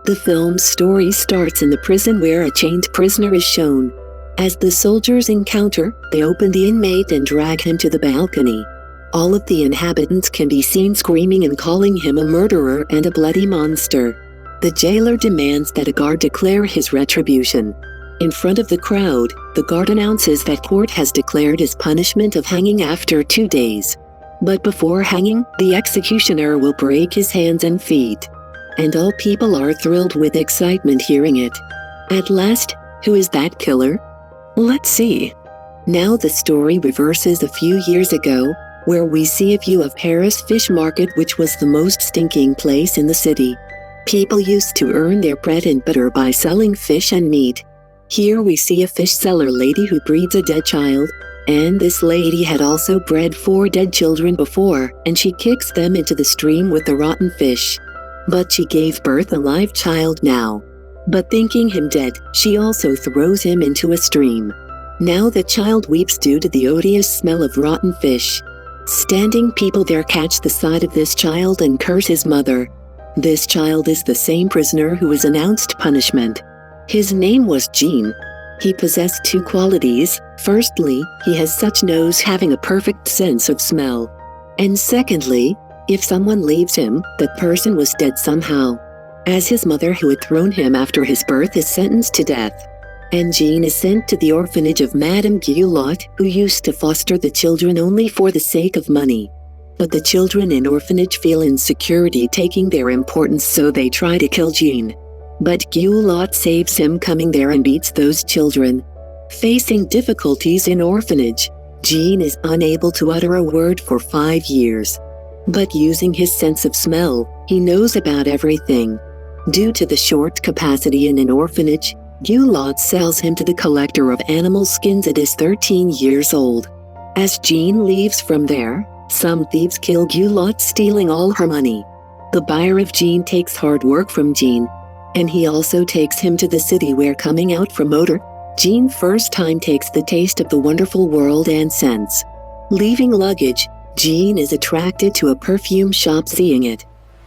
The film's story starts in the prison where a chained prisoner is shown. As the soldiers encounter, they open the inmate and drag him to the balcony. All of the inhabitants can be seen screaming and calling him a murderer and a bloody monster. The jailer demands that a guard declare his retribution. In front of the crowd, the guard announces that court has declared his punishment of hanging after 2 days. But before hanging, the executioner will break his hands and feet. And all people are thrilled with excitement hearing it. At last, who is that killer? Let's see. Now the story reverses a few years ago, where we see a view of Paris fish market, which was the most stinking place in the city. People used to earn their bread and butter by selling fish and meat. Here we see a fish seller lady who breeds a dead child, and this lady had also bred 4 dead children before, and she kicks them into the stream with the rotten fish. But she gave birth a live child now. But thinking him dead, she also throws him into a stream. Now the child weeps due to the odious smell of rotten fish. Standing people there catch the sight of this child and curse his mother. This child is the same prisoner who was announced punishment. His name was Jean. He possessed 2 qualities. Firstly, he has such nose having a perfect sense of smell. And secondly, if someone leaves him, that person was dead somehow. As his mother who had thrown him after his birth is sentenced to death. And Jean is sent to the orphanage of Madame Guillotte, who used to foster the children only for the sake of money. But the children in orphanage feel insecurity taking their importance, so they try to kill Jean. But Guillotte saves him coming there and beats those children. Facing difficulties in orphanage, Jean is unable to utter a word for 5 years. But using his sense of smell, he knows about everything. Due to the short capacity in an orphanage, Guillotte sells him to the collector of animal skins at his 13 years old. As Jean leaves from there, some thieves kill Guillotte, stealing all her money. The buyer of Jean takes hard work from Jean, and he also takes him to the city where, coming out from motor, Jean first time takes the taste of the wonderful world and scents. Leaving luggage, Jean is attracted to a perfume shop. Seeing it,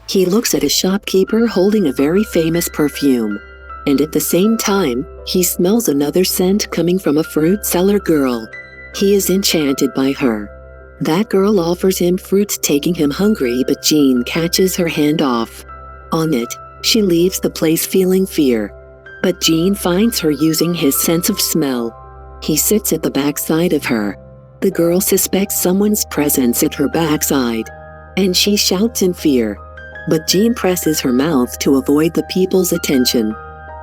he looks at a shopkeeper holding a very famous perfume. And at the same time, he smells another scent coming from a fruit seller girl. He is enchanted by her. That girl offers him fruits, taking him hungry, but Jean catches her hand off. On it, she leaves the place feeling fear. But Jean finds her using his sense of smell. He sits at the backside of her. The girl suspects someone's presence at her backside, and she shouts in fear. But Jean presses her mouth to avoid the people's attention,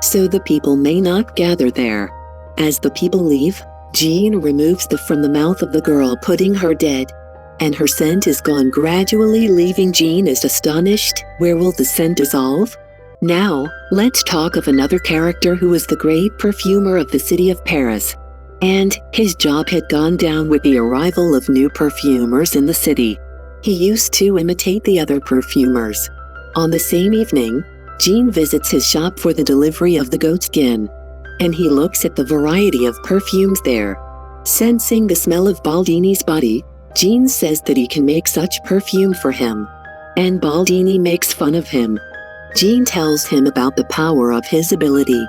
so the people may not gather there. As the people leave, Jean removes from the mouth of the girl, putting her dead, and her scent is gone, gradually leaving Jean is astonished. Where will the scent dissolve? Now, let's talk of another character who was the great perfumer of the city of Paris. And his job had gone down with the arrival of new perfumers in the city. He used to imitate the other perfumers. On the same evening, Jean visits his shop for the delivery of the goat skin, and he looks at the variety of perfumes there. Sensing the smell of Baldini's body, Jean says that he can make such perfume for him, and Baldini makes fun of him. Jean tells him about the power of his ability.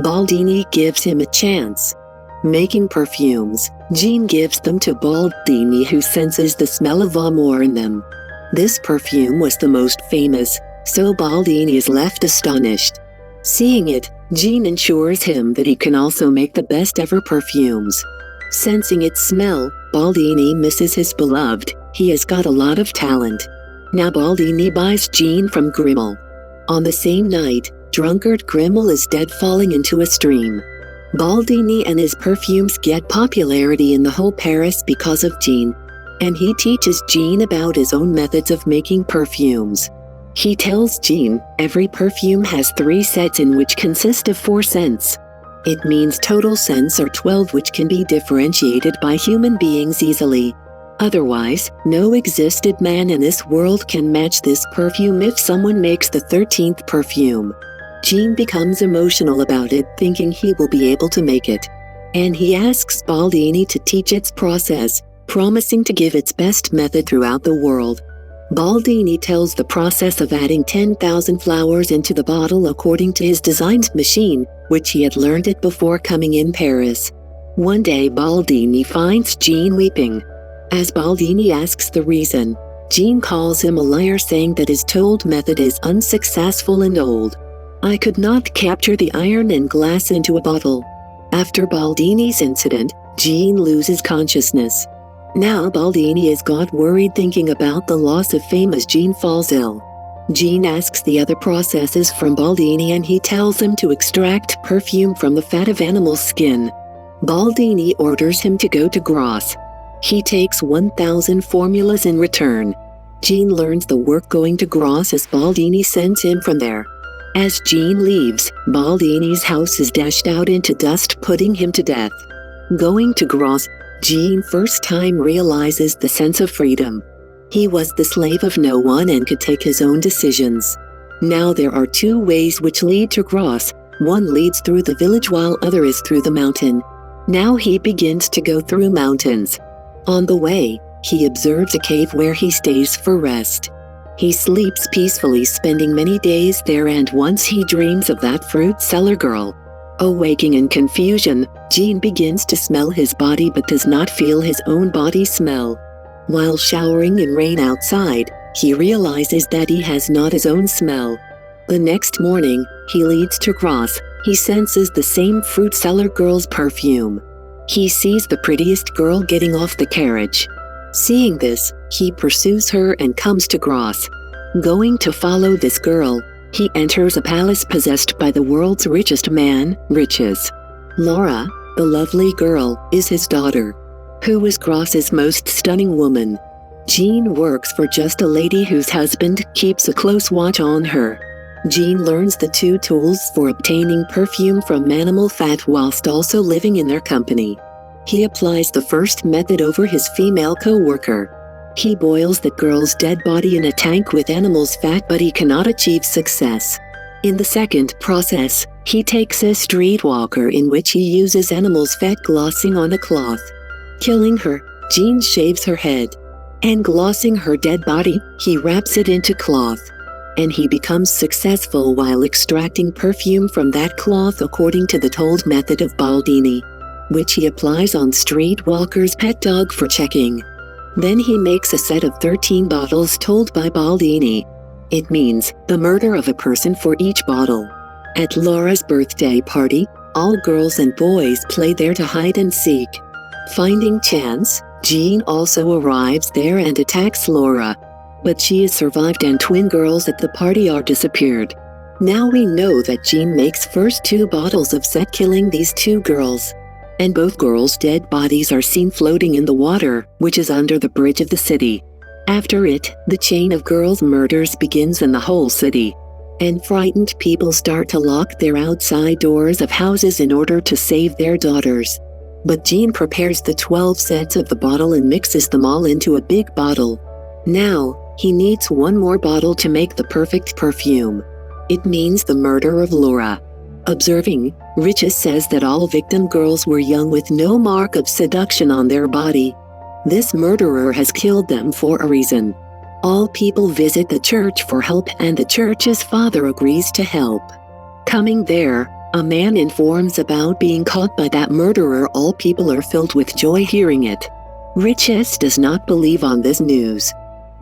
Baldini gives him a chance. Making perfumes, Jean gives them to Baldini, who senses the smell of amour in them. This perfume was the most famous, so Baldini is left astonished. Seeing it, Jean assures him that he can also make the best ever perfumes. Sensing its smell, Baldini misses his beloved. He has got a lot of talent. Now Baldini buys Jean from Grimmel. On the same night, drunkard Grimmel is dead, falling into a stream. Baldini and his perfumes get popularity in the whole Paris because of Jean, and he teaches Jean about his own methods of making perfumes. He tells Jean every perfume has 3 sets in which consist of 4 scents. It means total scents are 12, which can be differentiated by human beings easily. Otherwise, no existed man in this world can match this perfume if someone makes the 13th perfume. Jean becomes emotional about it, thinking he will be able to make it. And he asks Baldini to teach its process, promising to give its best method throughout the world. Baldini tells the process of adding 10,000 flowers into the bottle according to his designed machine, which he had learned it before coming in Paris. One day Baldini finds Jean weeping. As Baldini asks the reason, Jean calls him a liar, saying that his told method is unsuccessful and old. I could not capture the iron and glass into a bottle. After Baldini's incident, Jean loses consciousness. Now Baldini is got worried thinking about the loss of fame as Jean falls ill. Jean asks the other processes from Baldini and he tells him to extract perfume from the fat of animal skin. Baldini orders him to go to Grasse. He takes 1,000 formulas in return. Jean learns the work going to Grasse as Baldini sends him from there. As Jean leaves, Baldini's house is dashed out into dust, putting him to death. Going to Grasse, Jean first time realizes the sense of freedom. He was the slave of no one and could take his own decisions. Now there are two ways which lead to Grasse. One leads through the village while other is through the mountain. Now he begins to go through mountains. On the way, he observes a cave where he stays for rest. He sleeps peacefully, spending many days there, and once he dreams of that fruit seller girl. Awaking in confusion, Jean begins to smell his body but does not feel his own body smell. While showering in rain outside, he realizes that he has not his own smell. The next morning, he leads to Grasse. He senses the same fruit seller girl's perfume. He sees the prettiest girl getting off the carriage. Seeing this, he pursues her and comes to Grasse. Going to follow this girl, he enters a palace possessed by the world's richest man, Riches. Laura, the lovely girl, is his daughter, who is Grasse's most stunning woman. Jean works for just a lady whose husband keeps a close watch on her. Jean learns the two tools for obtaining perfume from animal fat whilst also living in their company. He applies the first method over his female co-worker. He boils the girl's dead body in a tank with animal's fat, but he cannot achieve success. In the second process, he takes a streetwalker in which he uses animal's fat glossing on a cloth. Killing her, Jean shaves her head. And glossing her dead body, he wraps it into cloth. And he becomes successful while extracting perfume from that cloth according to the told method of Baldini, which he applies on streetwalker's pet dog for checking. Then he makes a set of 13 bottles told by Baldini. It means the murder of a person for each bottle. At Laura's birthday party, all girls and boys play there to hide and seek. Finding Chance, Jean also arrives there and attacks Laura. But she is survived and twin girls at the party are disappeared. Now we know that Jean makes first 2 bottles of set killing these 2 girls. And both girls' dead bodies are seen floating in the water, which is under the bridge of the city. After it, the chain of girls' murders begins in the whole city. And frightened people start to lock their outside doors of houses in order to save their daughters. But Jean prepares the 12 sets of the bottle and mixes them all into a big bottle. Now, he needs 1 more bottle to make the perfect perfume. It means the murder of Laura. Observing, Riches says that all victim girls were young with no mark of seduction on their body. This murderer has killed them for a reason. All people visit the church for help and the church's father agrees to help. Coming there, a man informs about being caught by that murderer. All people are filled with joy hearing it. Riches does not believe on this news.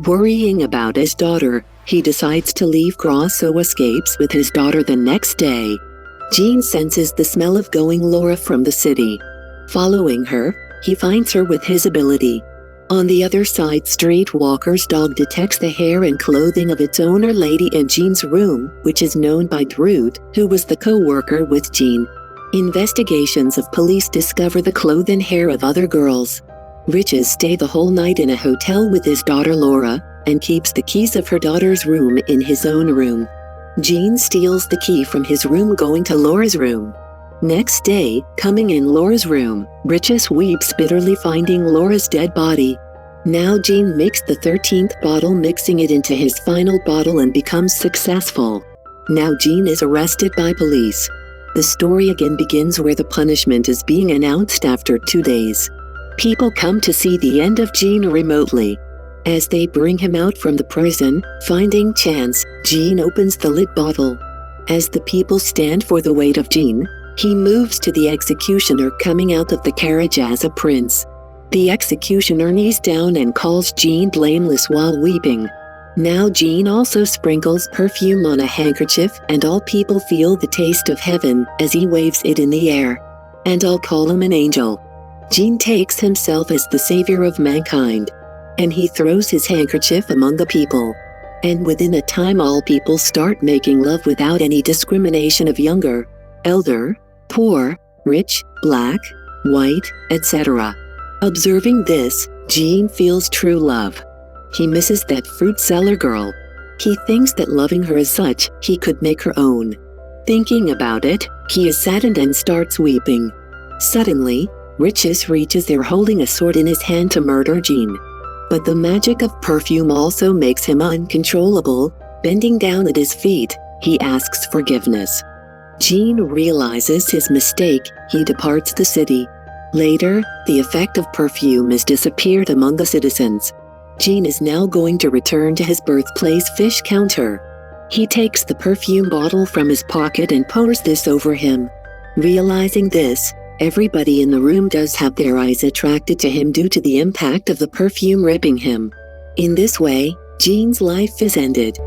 Worrying about his daughter, he decides to leave Grasse, so escapes with his daughter the next day. Jean senses the smell of going Laura from the city. Following her, he finds her with his ability. On the other side, Streetwalker's dog detects the hair and clothing of its owner lady in Jean's room, which is known by Drute, who was the co-worker with Jean. Investigations of police discover the clothes and hair of other girls. Riches stays the whole night in a hotel with his daughter Laura, and keeps the keys of her daughter's room in his own room. Jean steals the key from his room going to Laura's room. Next day, coming in Laura's room, Riches weeps bitterly finding Laura's dead body. Now Jean makes the 13th bottle, mixing it into his final bottle, and becomes successful. Now Jean is arrested by police. The story again begins where the punishment is being announced after 2 days. People come to see the end of Jean remotely. As they bring him out from the prison, finding chance, Jean opens the lit bottle. As the people stand for the weight of Jean, he moves to the executioner coming out of the carriage as a prince. The executioner kneels down and calls Jean blameless while weeping. Now Jean also sprinkles perfume on a handkerchief and all people feel the taste of heaven as he waves it in the air. And all call him an angel. Jean takes himself as the savior of mankind. And he throws his handkerchief among the people. And within a time all people start making love without any discrimination of younger, elder, poor, rich, black, white, etc. Observing this, Jean feels true love. He misses that fruit seller girl. He thinks that loving her as such, he could make her own. Thinking about it, he is saddened and starts weeping. Suddenly, Riches reaches there holding a sword in his hand to murder Jean. But the magic of perfume also makes him uncontrollable. Bending down at his feet, he asks forgiveness. Jean realizes his mistake, he departs the city. Later, the effect of perfume has disappeared among the citizens. Jean is now going to return to his birthplace fish counter. He takes the perfume bottle from his pocket and pours this over him. Realizing this, everybody in the room does have their eyes attracted to him due to the impact of the perfume ripping him. In this way, Jean's life is ended.